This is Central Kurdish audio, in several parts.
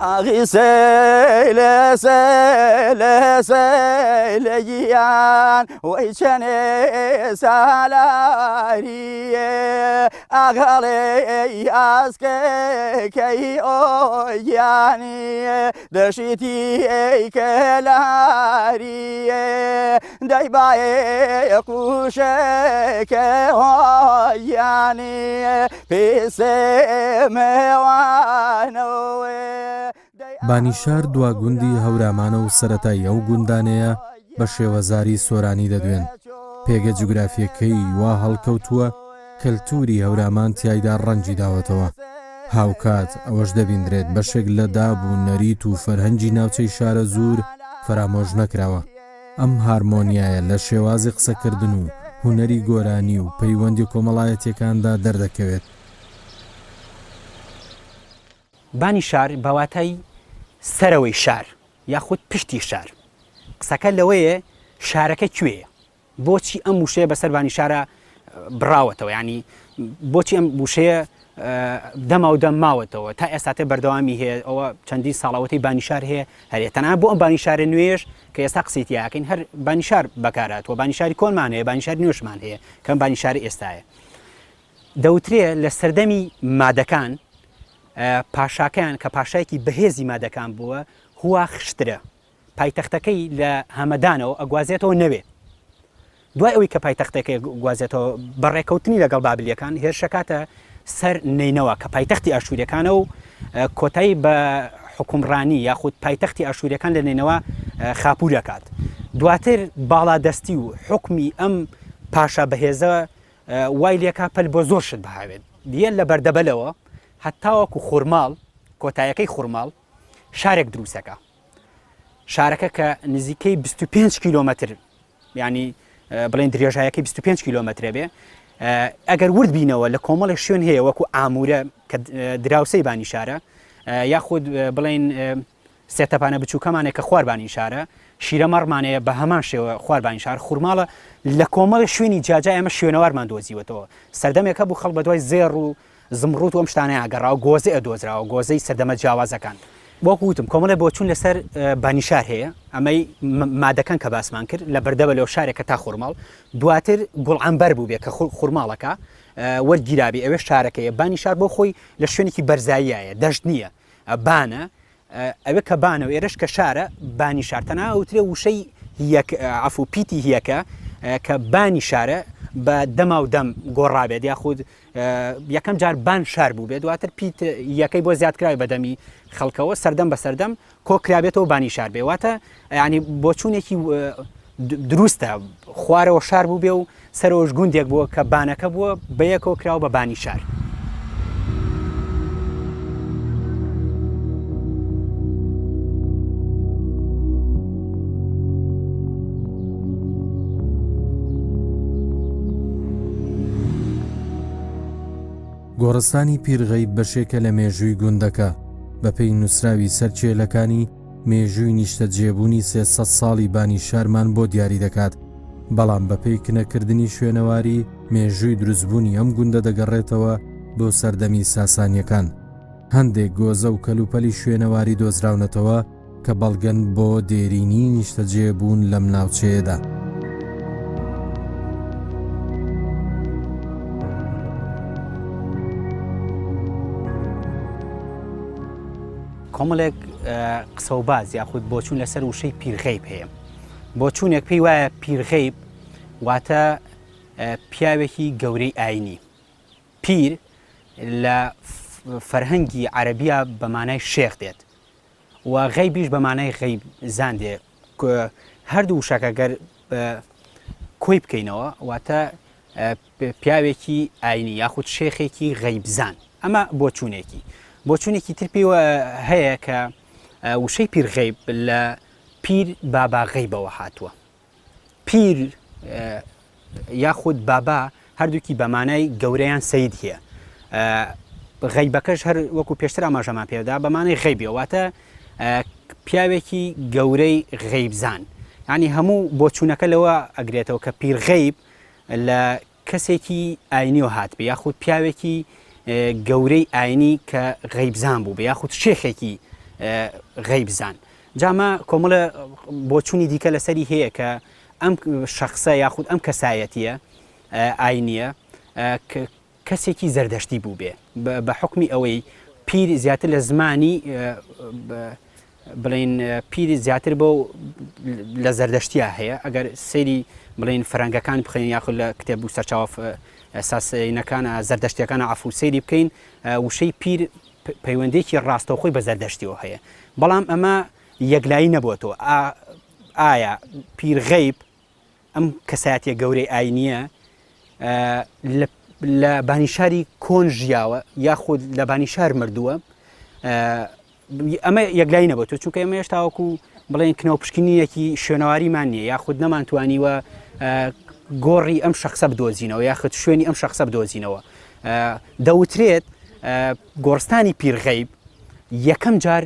أخي سيل سيل سيليان ويشني سالاري أغلي أسكي كي أوياني دشيتي كلاري دايباي قوشك أوياني بسموانوي بانیشار دواگوندی هەورامانە و سەرەتای ئەو گوندانەیە بە شێوەزاری سۆرانی دەدوێن. پێگە جوگرافیەکەی وا هەڵکەوتووە کەلتوری هەورامان تیایدا ڕەنجی داوەتەوە. هاوکات ئەوەش دەبیندرێت بەشێک لە دابوو نەریت و فەرهەنگی ناوچەی شارە زوور فەرامۆژ نەکراوە. ئەم هارمۆنیایە لە شێوازی قسەکردن و هونەری گۆرانی و پەیوەندی کۆمەڵایەتیەکاندا دەردەکەوێت. بانی شار بەواتای سەرەوەی شار یاخود پشتی شار. قسەکە لەوەیە شارەکە کوێیە، بۆچی ئەم وشەیە بەسەر بانی شارە بڕاوەتەوە، ینی بۆچی ئەم وشەیە دەما و دەم ماوەتەوە تا ئێستاتە بەردەوامی هەیە. ئەوە چەندی ساڵاوەتی بانیشار هەیە هەرێت تەنها بۆ ئەم بانیشارە نوێش کە ئێستا قسەیتیاکەین هەر بانیشار بەکاراتەوە. بانیشاری کۆنمان هەیە، بانیشاری نوێشمان هەیە کەم بانیشاری ئێستاە. دەوترێ لە سەردەمی مادەکان پاشاکەیان کە پاشایەکی بەهێزی مادەکان بووە هوا خشترە، پایتەختەکەی لە هەمەدانەوە ئەگوازێتەوە نەوێ. دوای ئەوەی کە پایتەختەکەی گوازێتەوە بەڕێکەوتنی لەگەڵ بابلیەکان هێرشەکاتە سەر نینەوە کە پایتەختی ئاشووریەکانە و کۆتایی بە حکومڕانی یاخود پایتەختی ئاشووریەکان لە نینەوە خاپوور دەکات. دواتر باڵادەستی و حکمی ئەم پاشا بەهێزە وای لێکا پەل بۆ زۆر شت بەهاوێت. دیەن لە بەردەبەلەوە هەتاوەکو خوورماڵ کۆتایەکەی خوورماڵ شارێک دروستەکە. شارەکە کە نزیکەی 25 کیلۆمەتر ینی بڵێن درێژایەکەی 25 کیلۆمەترە بێ. ئەگەر ورد بینەوە لە کۆمەڵی شوێن هەیە وەکو ئامورە کە دراوسەی بانی شارە یاخود بڵێن سێتەپانە بچووکەمانێک کە خواردبانی شارە، شیرەمەڕمانەیە بە هەمان شێوە خواردبانی شار، خوورماڵە لە کۆمەڵی شوێنی جاجا ئێمە شوێنەوەرمان دۆزیوەتەوە. سەردەمێکە بوو خەڵک بەدوای زێڕ و زمڕوت و ئەم شتانەیە ئەگەڕاوە گۆزەی ئەدۆزراوە، گۆزەی سەردەمە جیاوازەکان. وەکو وتم کۆمەڵێ بۆ چوون لەسەر بانیشار هەیە، ئەمەی مادەکان کە باسمان کرد لە بەردەبە لەو شارێکە تا خوورماڵ. دواتر گوڵعنبەر بوو بێ کە خوورماڵەکە وەرگیرابی ئەوێ شارەکەیە. بانیشار بۆ خۆی لە شوێنێکی بەرزاییایە، دەشت نییە، بانە. ئەوێ کە بانە و ئێرش کە شارە بانیشار تەنها ئەوترێ وشەی عەفو پیتی هیەکە کە بانی شارە بە دەما و دەم گۆڕابێت یاخود یەکەم جار بان شار بوو بێت. دواتر پیت یەکەی بۆ زیادکراوی بەدەمی خەڵکەوە سەردەم بە سەردەم کۆکرابێتەوە بانی شار بێ. واتە ینی بۆ چوونێکی دروستە خوارەوە شار بوو بێ و سەرۆژ گوندێک بووە کە بانەکە بووە بە یەکەوە کراوە بە بانی شار. گۆڕستانی پیرغەیب بەشێکە لە مێژووی گوندەکە بە پێی نووسراوی سەرچێلەکانی مێژووی نیشتە جێبوونی 300 ساڵی بانی شارمان بۆ دیاری دەکات. بەڵام بەپێی کنەکردنی شوێنەواری مێژووی دروستبوونی ئەم گوندە دەگەڕێتەوە بۆ سەردەمی ساسانیەکان. هەندێک گۆزە و کەلوپەلی شوێنەواری دۆزراونەتەوە کە بەڵگەن بۆ دێرینی نیشتە جێبوون لەم ناوچەیەدا. کۆمەڵێک قسە و باز یاخود بۆچوون لەسەر وشەی پیرغەیب هەیە. بۆچوونێک پێی وایە پیرغەیب واتە پیاوێکی گەورەی ئاینی. پیر لە فەرهەنگی عەرەبیە بە مانای شێخ دێت و غەیبیش بە مانای غەیب زان دێ. هەردوو وشەکەگەر کۆی بکەینەوە واتە پیاوێکی ئاینی یاخود شێخێکی غەیبزان. ئەمە بۆچوونێکی. بۆچوونێکی تر پێوە هەیە کە وشەی پیرغەیب لە پیر بابا غەیبەوە هاتووە. پیر یاخود بابا هەردووکی بە مانای گەورەیان سەید هەیە. غەیبەکەش هەر وەکو پێشتر ئاماژەمان پێدا بە مانای غەیبیەوە واتە پیاوێکی گەورەی غەیبزان. ینی هەموو بۆچوونەکە لەوە ئەگرێتەوە کە پیرغەیب لە کەسێکی ئاینیەوە هاتبێ یاخود پیاوێکی گەورەی ئاینی کە غەیبزان بوو بێ یاخود شێخێکی غەیبزان جامە کۆمەڵە بۆچوونی دیکە لەسەری هەیە کە ئەم شخصە یاخود ئەم کەسایەتیە ئاینیە کەسێکی زەردەشتی بوو بێ بە حکمی ئەوەی پیر زیاتر لە زمانی بڵین پیری زیاتر بۆ لە زەردەشتیا هەیە ئەگەر سەیری بڵین فەرەنگەکان بخەین یاخود لە کتێب و سەرچاوە ئەساسینەکانە زەردەشتیەکانە عەفو سەیری بکەین وشەی پیر پەیوەندێکی ڕاستەوخۆی بە زەردەشتیەوە هەیە بەڵام ئەمە یەکلایی نەبووەتەوە ئایا پیر غەیب ئەم کەسایەتیە گەورەی ئاینیە لە بانیشاری کۆن ژیاوە یاخود لە بانیشار مردووە ئەمە یەکلایی نەبێتەوە چونکە ئێمە هێشتاوەکو بڵێن کنەوە پشکنینێکی شوێنەواریمان نییە یاخود نەمانتوانیوە گۆڕی ئەم شخصە بدۆزینەوە یاخود شوێنی ئەم شخصە بدۆزینەوە دەوترێت گۆڕستانی پیرغەیب یەکەم جار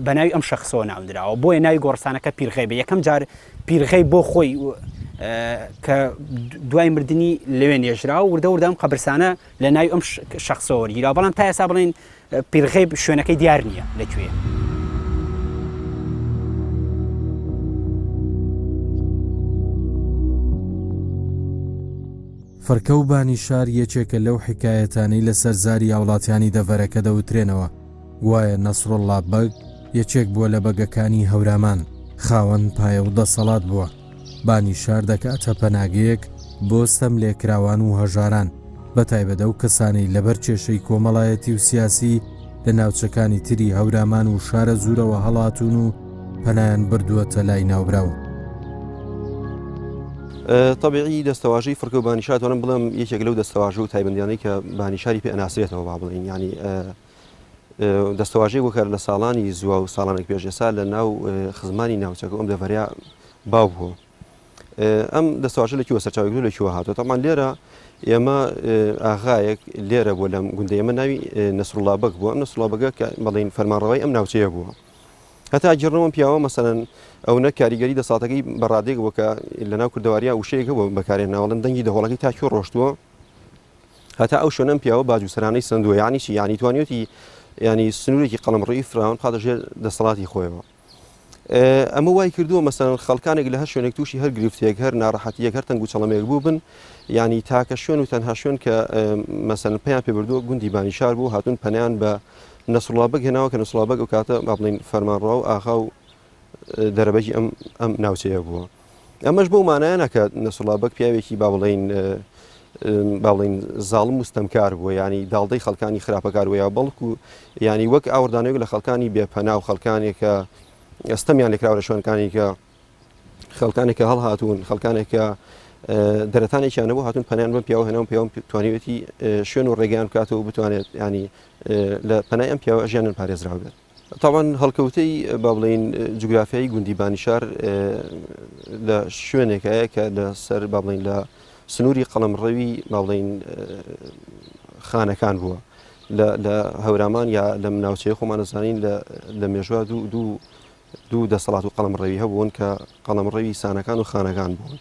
بە ناوی ئەم شخصەوە ناودراوە بۆیە ناوی گۆڕستانەکە پیرغەیبە یەکەم جار پیرغەیب بۆ خۆی کە دوای مردنی لەوێ نێژرا و وردە وردەم قەبرستانە لە ناوی ئەم شخصەوە وەرگیرا بەڵام تا ئێستا بڵێن پیرغەیب شوێنەکەی دیار نییە لەکوێ فەرکە و بانیشار یەکێکە لەو حکایەتانەی لەسەر زاری هاوڵاتیانی دەڤەرەکە دەوترێنەوە گوایە نەسڕوڵڵا بەگ یەکێک بووە لە بەگەکانی هەورامان خاوەن پایە و دەسەڵات بووە بانیشار دەکاتە پەناگەیەک بۆ ستەم لێکراوان و هەژاران بەتایبەتە و کەسانەی لەبەر کێشەی کۆمەڵایەتی و سیاسی لە ناوچەکانی تری هەورامان و شارە زوورەوە هەڵاتون و پەنایان بردووەتە لای ناوبراو طبیعی دەستەواژەی فەرکە و بانیشار توانم بڵێم یەکێک لەو دەستەواژە و تایبەندیانەی کە بانیشاری پێ ئەناسرێتەوە با بڵین ینی دەستەواژەی وەکە لە ساڵانی زووە و ساڵانێک پێش ئێستا لە ناو خزمانی ناوچەکە ئەم دەڤەریا باو بووە ئەم دەستەواژە لەکوێوە سەرچاوێک لەکوێوە هاتووە تامان لێرە ئێمە ئاغایەک لێرە بۆ لەم گوندە ئێمە ناوی نەسڕوڵڵا بەگ بووە ئەم نەسڕوڵڵا بەگە کە بەڵێن فەرمانڕەوای ئەم ناوچەیە بووە هەتا گیرنەوەم پیاوە مەسەلەن ئەوە کاریگەری دەساتەکەی بەڕادێک وەکە لە ناو کوردەواریە وشەیەکە بۆ بەکارێناوەڵەن دەنگی دەهۆڵەکەی تاکوێ ڕۆشتووە هەتا ئەو شوێنەم پیاوە باجووسەرانەی سندووە یانی چی یانی توانێتی ینی سنوورێکی قەڵەمڕۆیی فراون خاتە ژێر دەسەڵاتی خۆیەوە ئەمە وای کردووە مەسەلەن خەڵکانێک لە هەر شوێنێک تووشی هەر گرفتێک هەر ناڕەحەتیەک هەر تەنگ و چەڵەمێک بوو بن ینی تاکە شوێن و تەنها شوێن کە مەسەلەن پێیان پێ بردووە گوندی بانیشار بوو هاتوون پەنیان بە نەسڕوڵڵا بەگ هێناوە کە نەسڕوڵڵا بەگ ئەو کاتە با بڵین فەرمانڕەوا و ئاغا و دەرەبەجی ئەم ناوچەیە بووە ئەمەش بۆ مانایە کە نەسڕوڵڵا بەگ پیاوێکی با بڵین زاڵم وستەمکار بووە ینی داڵدەی خەڵکانی خراپەکار وەیە بەڵکو ینی وەک ئاوردانەوەی لە خەڵکانی بێپەنا و خەڵکانێکە ئەستەمیان لێکراوە لە شوێنەکانی کە خەڵکانێکە هەڵهاتوون خەڵکانێکە دەرەتانێکیان نەبوو هاتوون پەنیان بم پیاوە هێناوم پیاوم توانیوێتی شوێن و ڕێگەیان بکاتەوە بتوانێت ینی لە پەنای ئەم پیاوە ژیانن پارێزراو بێت طبعا هەڵکەوتەی با بڵین جوگرافیایی گوندی بانیشار لە شوێنێکەیە کە لە سەر با بڵین لە سنووری قەڵەمڕەوی با بڵین خانەکان بووە لە هەورامان یا لە ناوچەیە خۆمان دەزانین لە مێژوە دوو دەسەڵات و قەڵەمڕەوی هەبوون کە قەڵەمڕەوی سانەکان و خانەکان بوون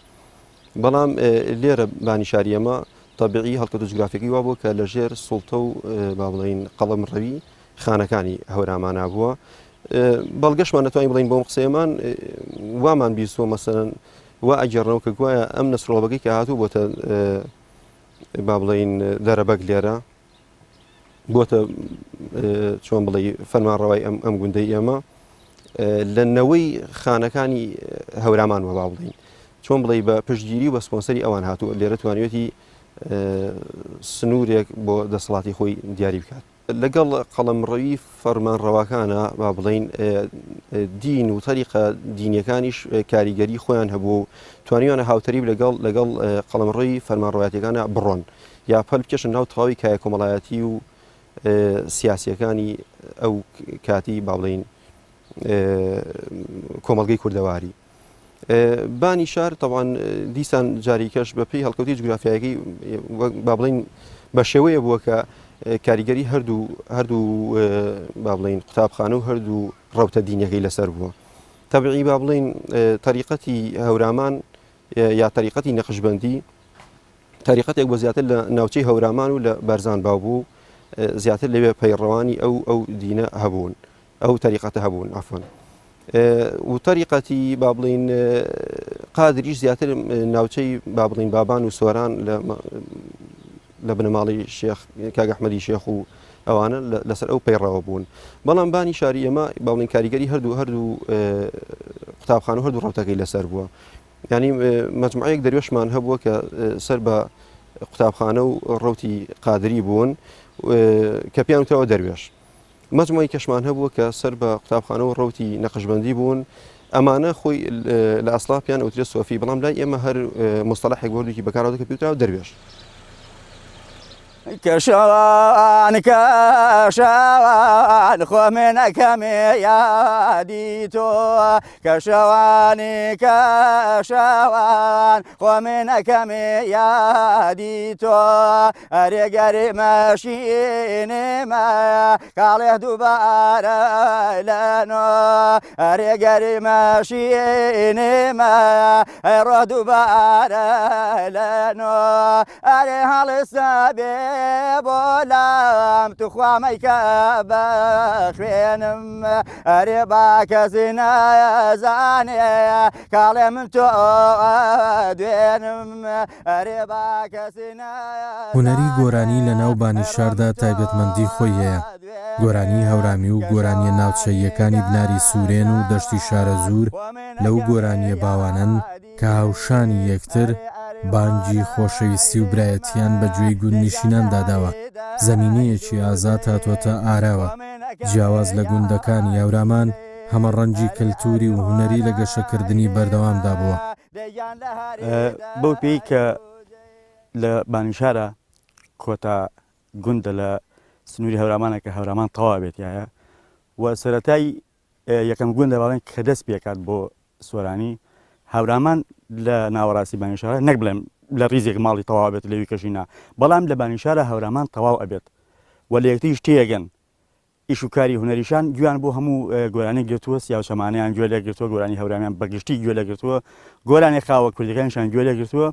بەڵام لێرە بانیشاری ئەمە طبیعی هەڵکەوتە جوگرافیەکەی وا بووە کە لە ژێر سوڵتە و با بڵین قەڵەمڕەوی خانەکانی هەورامانە بووە بەڵگەشمان نەتوانین بڵین بۆم قسەیەمان وامان بیستووە مەسەلەن وا ئەگەڕنەوە کە گوایە ئەم نەسڕوڵڵەبەگەی کە هاتوو بۆتە با بڵین دەرەبەگ لێرە بۆتە چۆن بڵێ فەرمانڕەوای ئەم گوندەی ئێمە لە نەوەی خانەکانی هەورامانوە با بڵین چۆن بڵێ بە پشتگیری و بە سپۆنسەری ئەوان هاتووە لێرە توانێتی سنوورێک بۆ دەسەڵاتی خۆی دیاری بکات لەگەڵ قەڵەمڕەوی فەرمانڕەواکانە با بڵین دین و تەریقە دینیەکانیش کاریگەری خۆیان هەبوو و توانیوانە هاوتەریب لەگەڵ قەڵەمڕەوی فەرمانڕەوایەتەکانە بڕۆن یا پەل بکەشن ناو تەواوی کایە کۆمەڵایەتی و سیاسیەکانی ئەو کاتی با بڵین کۆمەڵگەی کوردەواری بانیشار طبعاً دیسان جاریکەش بە پێی هەڵکەوتی جوگرافیایەکەی با بڵین بە شێوەیە بووە کە کاریگەری هەردوو با بڵین قوتابخانە و هەردوو ڕەوتە دینیەکەی لەسەر بووە تەبیعی با بڵین تەریقەتی هەورامان یا تەریقەتی نەقشبەندی تەریقەتێک بۆ زیاتر لە ناوچەی هەورامان و لە بەرزان باو بوو زیاتر لەوێ پەیڕەوانی ئەو دینە هەبوون ئەو تەریقەتە هەبوون عفوان و تەریقەتی با بڵین قادریش زیاتر ناوچەی با بڵین بابان و سۆران لە بنەماڵی شێخ کاک ئەحمەدی شێخ و ئەوانە لەسەر ئەو پەیڕەوە بوون بەڵام بانی شاری ئێمە با بڵین کاریگەری هەردوو قوتابخانە و هەردوو ڕەوتەکەی لەسەر بووە ینی مەجموعەیەک دەروێشمان هەبووە کە سەر بە قوتابخانە و ڕەوتی قادری بوون کە پیان وتەوە دەروێش مەجموعی کەشمان هەبووە کە سەر بە قوتابخانە و ڕەوتی نەقشبەندی بوون ئەمانە خۆی لە ئەسڵا پیان ئەوترێ سۆفی بەڵام لای ئێمە هەر مستەلاحێک بۆردوکی بەکارەوە کە پێوتراوە دەروێش کەشەوان کەشەوان خۆ منەکەمێ یادی تۆ کەشەوانی کەشەوان خۆ منەکەمێ یادی تۆ ئەرێگەری مەشینێمە کاڵێ دووبارە لەنۆ ئەرێگەری مەشینێمە ئەڕۆ دووبارە لەنۆ ئەرێ هەڵسە بێ بۆلام توخوامەیکە بە خوێنم ئەرێ با کەسی نەزانێ کاڵێ من تۆ دوێنم ئەرێ با کەسی هونەری گۆرانی لە ناو بانیشاردا تایبەتمەندی خۆی هەیە گۆرانی هەورامی و گۆرانیە ناوچەیەکانی بناری سوورێن و دەشتی شارە زوور لەو گۆرانیە باوانن کە هاوشانی یەکتر بانگی خۆشەویستی و برایەتیان بە گوێی گوند نیشینان داداوە زەمینەیەکی ئازاد هاتوۆتە ئاراوە جیاواز لە گوندەکانی هەورامان هەمە ڕەنگی کەلتوری و هونەری لە گەشەکردنی بەردەوامدا بووە بەو پێی کە لە بانیشارە کۆتا گوندە لە سنووری هەورامانە کە هەورامان تەواو بێتیایە و سەرەتای یەکەم گوندە باڵێن کە دەست پێکات بۆ سۆرانی هەورامان لە ناوەڕاستی بانیشارە نەک بڵێم لە ڕیزێک ماڵی تەواو بێت لەوی کەژینا بەڵام لە بانیشارە هەورامان تەواو ئەبێت و لە یەکتریش تێگەن ئیش و کاری هونەریشان گویان بۆ هەموو گۆرانی گرتووە سیاوچەمانیان گوێ لێگرتووە گۆرانی هەورامیان بەگشتی گوێ لێگرتووە گۆرانی خاوە کوردەکانیشان گوێ لێگرتووە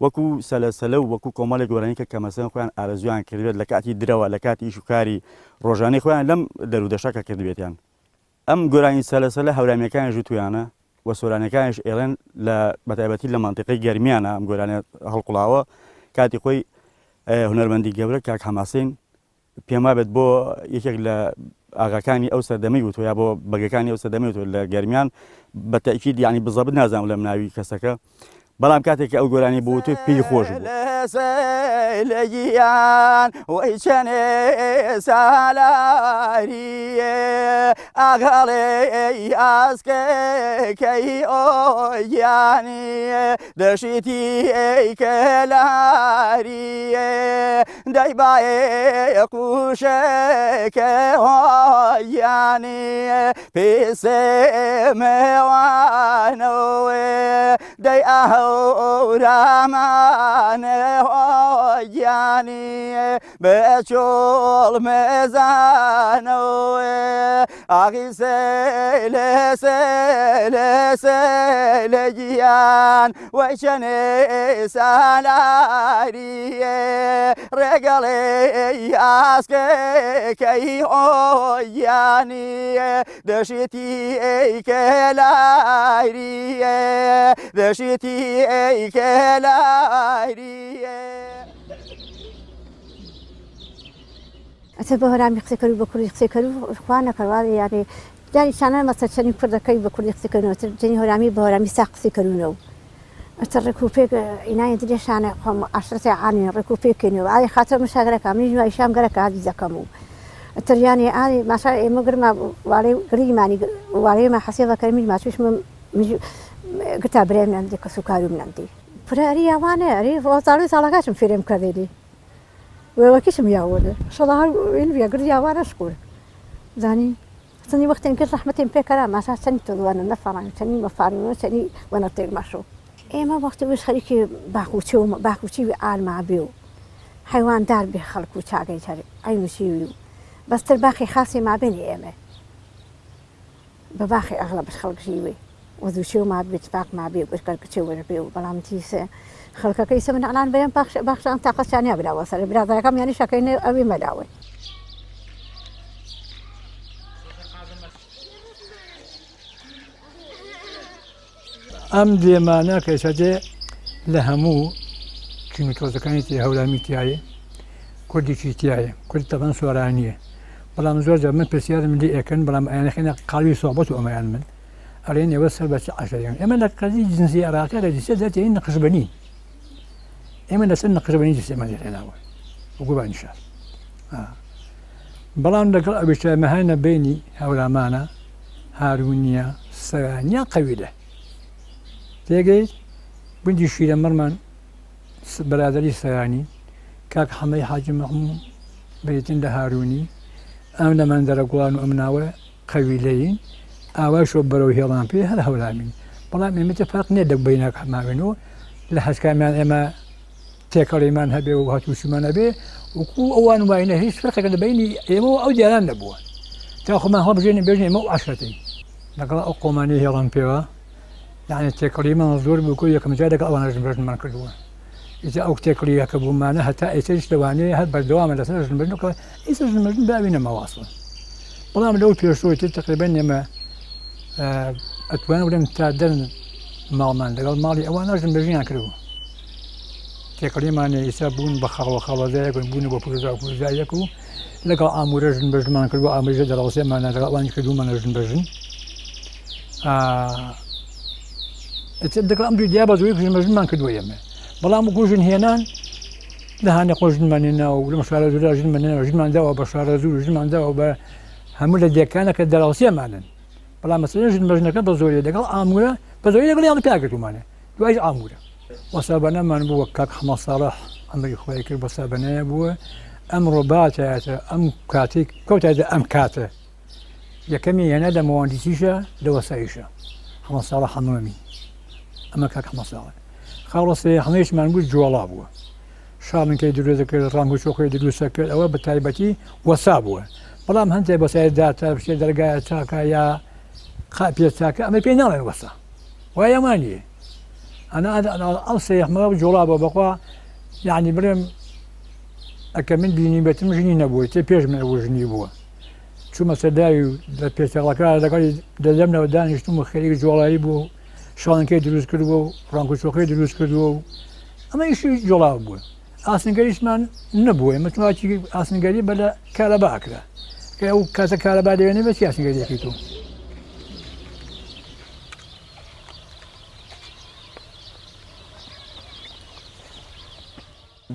وەکو سەلەسەلە و وەکو کۆمەڵی گۆرانی کە کەمەسەن خۆیان ئارەزویان کردبێت لە کاتی درەوە لە کاتی ئیش و کاری ڕۆژانەی خۆیان لەم دەرودەشەکە کردبێتیان ئەم گۆرانی سەلەسەلە هەورامەکانی ژوتویانە و سۆرانەکانیش ئێڵێن لە بەتایبەتی لە مانتیقی گەرمیانە ئەم گۆرانە هەڵقوڵاوە کاتی خۆی هونەرمەندی گەورە کاک حەماسین پێما بێت بۆ یەکێک لە ئاغاکانی ئەو سەردەمەی وتۆ یا بۆ بەگەکانی ئەو سەردەمەی وتۆ لە گەرمیان بە تەئکید یعنی بزەبت نازانم لەم ناوی کەسەکە بەڵام کاتێک ئەو گۆرانی بۆ وتۆ پێی خۆش بوو لە گیان وەی چەنێ سالاریە ئاگەڵێ ئاسکەکەی ئۆگیانی دەشیتی ئەیکەلاریە دەیبایە قوشەکە هۆیانی پێسێ مێوانەوێ دەی ئەهەورامانە هۆیانی بەچۆڵ مێزانەوێ ئاغی لە گیان وەی چەنێ سالاریە ڕێگەڵێ ئاسکەکەی ئۆیانی دەشێتی ئەیکەلاریە دەشێتی ئەیکەلاریە ئەتە بە هەرامی قسەکەرو بە کوردی قسەکەرو خوا نەکەوارە یانێ جانی چانە مەسەرچەنی کوردەکەی بە کوردی قسەکەرنەوە جەنی هەرامی بە هەرامی سا قسەکەرونەوە ئەتە ڕێکوپێک ئینایە درێشانە خۆم عەشرەتێ عانی ڕێکوپێکێنەوە ئایا خاتە مشاگرەکە منیش وای شام گەرەکە عەزیزەکەم و ئەتریانی ئالی ماشا ئێمە گرما وارێ گریمانی وارێمە حەسێڤەکەی میج ماچوشمە گتا برێم نەندی کە سوکارم نەندی پراری ئەوانە ئەری وەزاڵی ساڵەکەشم فێرم کردێنی وەکیشم یاوەدە شەڵا ئینڤیا گردی ئەوانە شکور زانی چەندی وەختێن کرد ڕەحمەتێم پێکەرا ماشا چەندی تۆڵوانە نەفەڕان چەندی مەفارنەوە چەندی وەنەتێک مەشۆ ئێمە وەختی وش خەریکی باخوچی ئالما بێ و حیواندار بێ خەڵک و چاگەی هەر ئەینوشیوی و بەستر باخی خاصی مابێنی ئێمە بە باخی ئەغڵە بەش خەڵکژیوێ وەزوچێ و ما بێت باق ما بێ بەشکەر کچێ وەربێ و بەڵام تیسە خەڵکەکەی سە من ئەلان بەیان باخشان تاقەچانیا براوە سەر برادەکەم یانی شەکەینە ئەوێ مەداوێ ئەم دێمانە کەسەدێ لە هەموو کیلومترۆزەکانی تی هەورامی تایە کوردێکی تایە کورد تەبەن سۆرانیە بەڵام زۆر جار من پرسیارم لێ ئەەکەن بەڵام ئەیانەکەنە قاڵی سۆبەت و ئەمەیان من ئەڵێن ئێوە سەر بەچ عشەیان ئێمە لە قەزی جنسی عراقی لە دیسە دەتێن نەقشبەنی ئێمە لەسەر نەقشبەنی دیسێمان لێناوە وەکو بانیشار بەڵام لەگەڵ ئەویشە مەهانە بینی هەورامانە هارونیە سەرانیا قەویدە تێگەیت بندی شیرە مەرمان بەرادەری سەرانی کاک حەمەی حاجی مەحموود بێتن لە هارونی ئەم لە مەندەرە گوڵان و ئەمناوە قەویلەین ئاواشۆ بەرەو هێڵان پێ هەر هەولامین بەڵام ئێمەتە فەرق نێ لە بیناک هەماوێنەوە لە حەسکامیان ئێمە تێکەڵیمان هەبێ و هاتووشمان هەبێ وەکو ئەوان وایە هیچ فەرقێکە لە بینی ئێمە و ئەو دیاران نەبووە تا خۆمان هەڵبژێنێ بێژن ئێمە و عەشرەتەی لەگەڵ ئەو قۆمانی هێڵان پێوە یعنی تێکەڵیمان زۆر بوو یەکەم جار لەگەڵ ئەوانە ژنبەرژنمان کردووە ئیجا ئەو تێکەڵیە کە بوومانە هەتا ئێترش لەوانەیە هەر بەردەوامە لەسەر ژنبەرنەوە ئیسا ژنبەرژن باوینە مەواسڵ بەڵام لەو پێشەوەی تقریبەن ئێمە ئەتوانە بڵێم تا دەرن ماڵمان لەگەڵ ماڵی ئەوانە ژنبەرژنیان کردووە تێکەڵیمانە ئیسا بوون بە خەڵەوە خەڵەزایەک بوون بۆ پرۆژا و پرۆژایەک و لەگەڵ ئامورە ژنبەرژنمان کردووە ئامێژە دەڕەوسێمانە لەگەڵ ئەوانی کردوومانە ژنبەرژن دەکڵ ئەم دوو دیا بە زۆری ژنبەرژنمان کردووە ئێمە بەڵام وەکو ژن هێنان لە هاانە خۆ ژنمانێناوە و لەمە شارە زۆرا ژنمانێنەوە ژنمانداوە بە شارە زوور ژنمانداوە بە هەموو لە دیەکانە کە دەراوسێمانن بەڵام مەسەلەن ژنبەرژنەکە بە زۆری لەگەڵ ئامورە بە زۆری لەگەڵ یاڵ پیاکردومانە دوای ئامورە وەسابەنەمان بووە کاک حەمە ساڵح ئەمری خۆی کرد بە سابەنەیە بووە ئەم ڕۆباتایەتە ئەم کاتێک کەوتایە ئەم کاتە یەکەمی هێنا لە مەواندیسیشە لە وەسایشە حەمە ساڵح هەمووەمی ئەمە کاک حەمە ساڵح خاڵەسێ هەمەیەشمان بوو جوڵا بووە شاڵنکەی دروست کرد ڕنگ و چۆخی دروستە کرد ئەوە بە تایبەتی وەسا بووە بەڵام هەندێک بەسایدا تا بشێ دەرگایە چاکە یا قاپێ چاکە ئەمە پێی ناڵێن وەسا وایەمانیە ئەنا ئەڵسە یەحمە جوڵا بۆ بەخوا یعنی بڵێم ئەکە من بینی بێتم ژنی نەبووە تێ پێش من ئەوە ژنی بووە چوومە سەرداوی و لە پێچەڵەکە لەگەڵی دەلەمنەوە دانیشتم و خەریک جوڵایی بوو شاڵنکەی دروست کردبوو و ڕنگ و چۆخەی دروست کردووە و ئەمە ئیشی جوڵاو بووە ئاسنگەریشمان نەبووە متماچی ئاسنگەری بە لە کارەباکرا کە ئەو کاتە کارەبا دەوێنێ بەچی ئاسنگەریەکەی تۆ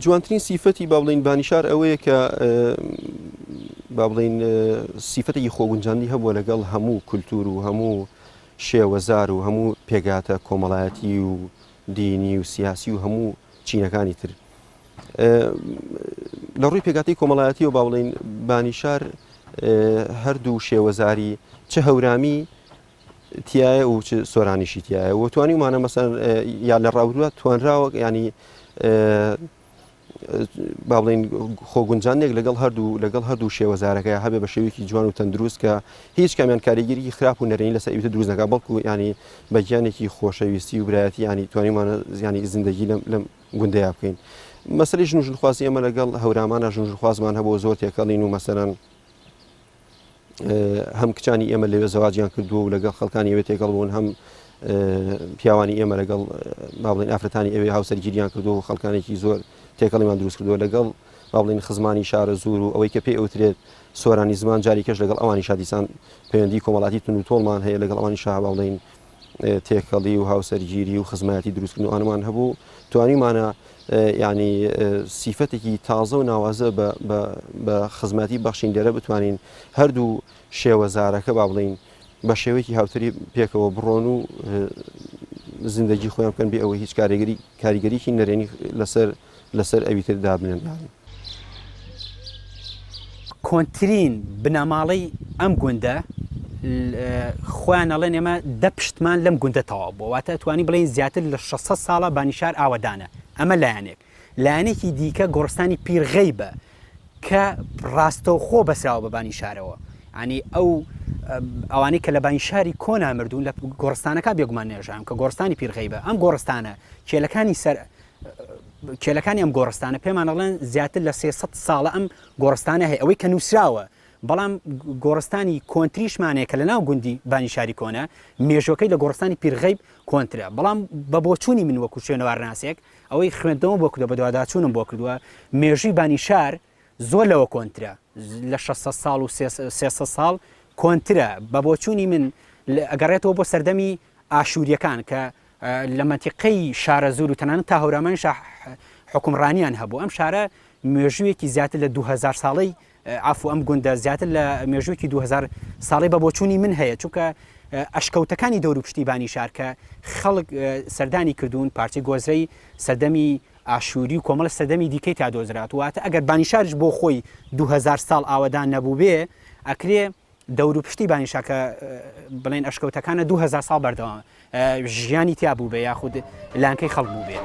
جوانترین سیفەتی با بڵین بانیشار ئەوەیە کە با بڵین سیفەتێکی خۆگونجاندی هەبووە لەگەڵ هەموو کولتور و هەموو شێوەزار و هەموو پێگاتە کۆمەڵایەتی و دینی و سیاسی و هەموو چینەکانی تر لە ڕووی پێگاتی کۆمەڵایەتی و با بڵین بانیشار هەردوو شێوەزاری چه هەورامی تایە و چ سۆرانیشی تایە و توانی ومانە مەسەن یا لە ڕاوروە توانراوە ینی با بڵین خۆگونجانێک لەگەڵ هەردوو شێوەزارەکە هەبێ بە شێوەیەکی جوان و تەندروست کە هیچ کامیان کاریگەری خراپ و نەرێنی لەسەر ئیوتە دروست نەکات بەڵکو ینی بە گیانێکی خۆشەویستی و برایەتی ینی توانیمانە زیانی زیندگی لەم گوندەیە بکەین مەسەلەی ژن و ژنخوازی ئەمە لەگەڵ هەورامانە ژن و ژنخوازمان هەبوو زۆر تێکەڵین و مەسەرەن هەم کچانی ئێمە لەوێ زەواجیان کردووە و لەگەڵ خەڵکانی ئێوێ تێکەڵ بوون هەم پیاوانی ئێمە لەگەڵ با بڵین ئافرەتانی ئەوێ هاوسەرگیریان کردو و خەڵکانێکی زۆر تێکەڵیمان دروست کردووە لەگەڵ با بڵین خزمانی شارە زوور و ئەوەی کە پێی ئەوترێت سۆرانی زمان جاری کەش لەگەڵ ئەوانی شادیسان پەیوەندی کۆمەڵاتی تون و تۆڵمان هەیە لەگەڵ ئەوانی شا با بڵین تێکەڵی و هاوسەرگیری و خزمەتی دروستکردن و ئەنمان هەبوو توانیمانە ینی سیفەتێکی تازە و ناوازە بە خزمەتی بەخشین لێرە بتوانین هەردوو شێوەزارەکە با بڵین بە شێوەیەکی هاوتری پێکەوە بڕۆن و زیندگی خۆیان بکەن بێ ئەوە هیچ کاریگەریکی نەرێنی لەسەر ئەویتر دابنێن کۆنترین بنەماڵەی ئەم گوندە خۆیان ئەڵێن ئێمە دە پشتمان لەم گوندە تەواو بووە واتە توانی بڵێن زیاتر لە 600 ساڵە بانیشار ئاوەدانە ئەمە لایەنێک لایەنێکی دیکە گۆڕستانی پیرغەیبە کە ڕاستەوخۆ بەسراوە بە بانیشارەوە ینی ئەوانەی کە لە بانیشاری کۆنا مردوون لە گۆڕستانەکە بێگومان نێژان کە گۆڕستانی پیرغەیبە ئەم گۆڕستانە کێلەکانی ئەم گۆڕستانە پێمان ئەڵێن زیاتر لە 300 ساڵە ئەم گۆڕستانە هەیە ئەوەی کە نووسراوە بەڵام گۆڕستانی کۆنتریشمانەیە کە لە ناو گوندی بانیشاری کۆنە مێژۆکەی لە گۆڕستانی پیرغەیب کۆنترە بەڵام بە بۆچوونی من وەکو شوێنەوارناسێک ئەوەی خوێندنەوە بۆ کردو بە دوواداچوونم بۆ کردووە مێژووی بانیشار زۆر لەوە کۆنترە لە 600 ساڵ و 300 ساڵ کۆنترە بە بۆچوونی من ئەگەڕێتەوە بۆ سەردەمی ئاشووریەکان کە لە مەنتیقەی شارە زور و تەنانەت تا هەورامانی حکومڕانیان هەبوو ئەم شارە مێژوویەکی زیاتر لە 2000 ساڵی ئافو ئەم گوندە زیاتر لە مێژوویەکی 2000 ساڵی بە بۆچوونی من هەیە چونکە ئەشکەوتەکانی دەور و پشتی بانیشار کە خەڵک سەردانی کردوون پارچەی گۆزرەی سەردەمی ئاشووری و کۆمەڵە سەردەمی دیکەی تا دۆزرات واتە ئەگەر بانیشارش بۆ خۆی 2000 ساڵ ئاوەدان نەبوو بێ ئەکرێ دەور و پشتی بانیشاکە بڵێن ئەشکەوتەکانە 2000 ساڵ بەردەوام ژیانی تیا بوو بێ یاخود لانکەی خەڵک بوو بێ.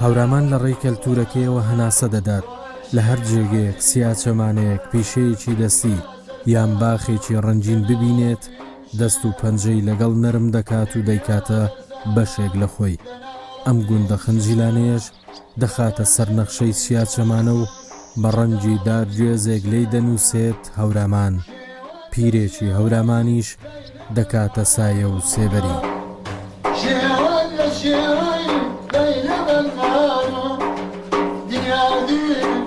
هەورامان لە ڕێی کەلتورەکەیەوە هەناسە دەدات لە هەر جێگەیەک سیاچەمانەیەک پیشەیەکی دەستی یان باخێکی ڕەنجین ببینێت دەست و پەنجەی لەگەڵ نەرم دەکات و دەیکاتە بەشێک لە خۆی ئەم گوندە خنجیلانەیەش دەخاتە سەرنەخشەی سیاچەمانە و بە ڕەنگی دارگوێزێک لێی دەنووسێت هەورامان پیرێکی هەورامانیش دەکاتە سایە و سێبەری دنیا